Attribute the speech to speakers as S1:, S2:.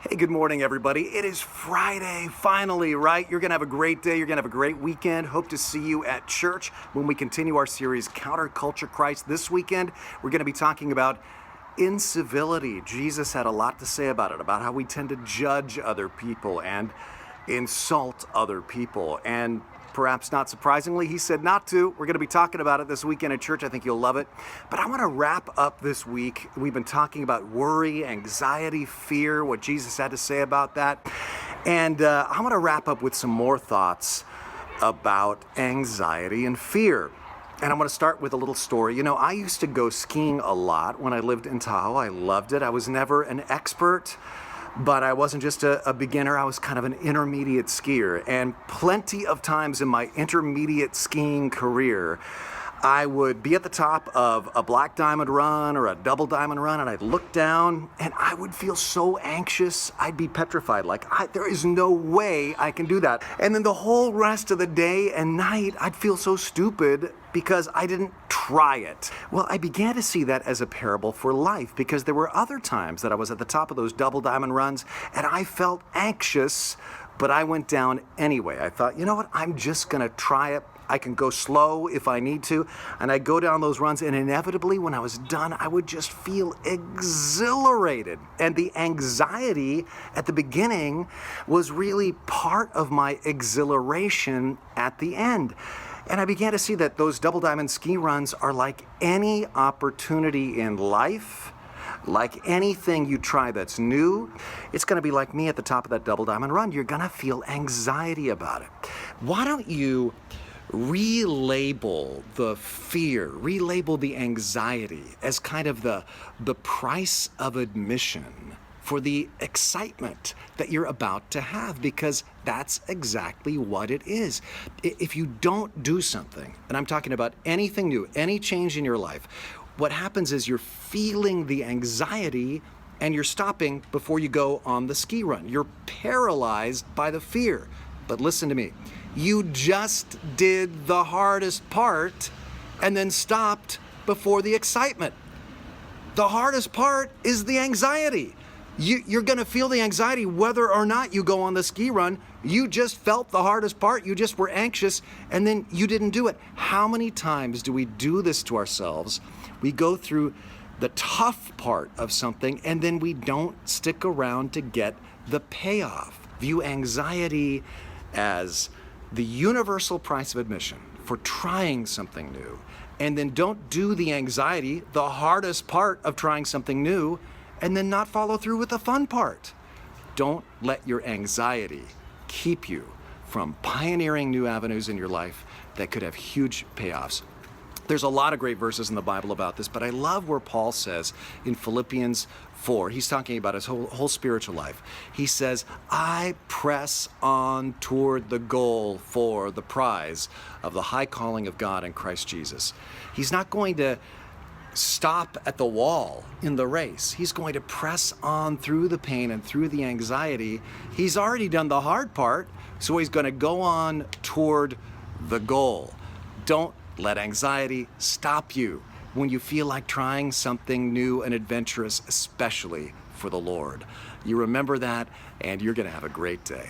S1: Hey, good morning, everybody. It is Friday, finally, right? You're going to have a great day. You're going to have a great weekend. Hope to see you at church when we continue our series, Counterculture Christ. This weekend, we're going to be talking about incivility. Jesus had a lot to say about it, about how we tend to judge other people and insult other people. And perhaps not surprisingly, he said not to. We're going to be talking about it this weekend at church. I think you'll love it. But I want to wrap up this week. We've been talking about worry, anxiety, fear, what Jesus had to say about that. And I want to wrap up with some more thoughts about anxiety and fear. And I'm going to start with a little story. You know, I used to go skiing a lot when I lived in Tahoe. I loved it. I was never an expert, but I wasn't just a beginner. I was kind of an intermediate skier. And plenty of times in my intermediate skiing career, I would be at the top of a black diamond run or a double diamond run, and I'd look down and I would feel so anxious. I'd be petrified, like there is no way I can do that. And then the whole rest of the day and night, I'd feel so stupid because I didn't try it. Well, I began to see that as a parable for life, because there were other times that I was at the top of those double diamond runs and I felt anxious, but I went down anyway. I thought, you know what, I'm just gonna try it. I can go slow if I need to. And I'd go down those runs, and inevitably when I was done, I would just feel exhilarated. And the anxiety at the beginning was really part of my exhilaration at the end. And I began to see that those double diamond ski runs are like any opportunity in life. Like anything you try that's new, it's going to be like me at the top of that double diamond run. You're going to feel anxiety about it. Why don't you relabel the fear, relabel the anxiety as kind of the price of admission for the excitement that you're about to have, because that's exactly what it is. If you don't do something, and I'm talking about anything new, any change in your life, what happens is you're feeling the anxiety and you're stopping before you go on the ski run. You're paralyzed by the fear. But listen to me. You just did the hardest part and then stopped before the excitement. The hardest part is the anxiety. You're going to feel the anxiety whether or not you go on the ski run. You just felt the hardest part. You just were anxious, and then you didn't do it. How many times do we do this to ourselves? We go through the tough part of something, and then we don't stick around to get the payoff. View anxiety as the universal price of admission for trying something new. And then don't do the anxiety, the hardest part of trying something new, and then not follow through with the fun part. Don't let your anxiety keep you from pioneering new avenues in your life that could have huge payoffs. There's a lot of great verses in the Bible about this, but I love where Paul says in Philippians 4, he's talking about his whole spiritual life. He says, I press on toward the goal for the prize of the high calling of God in Christ Jesus. He's not going to stop at the wall in the race. He's going to press on through the pain and through the anxiety. He's already done the hard part, so he's going to go on toward the goal. Don't let anxiety stop you when you feel like trying something new and adventurous, especially for the Lord. You remember that, and you're going to have a great day.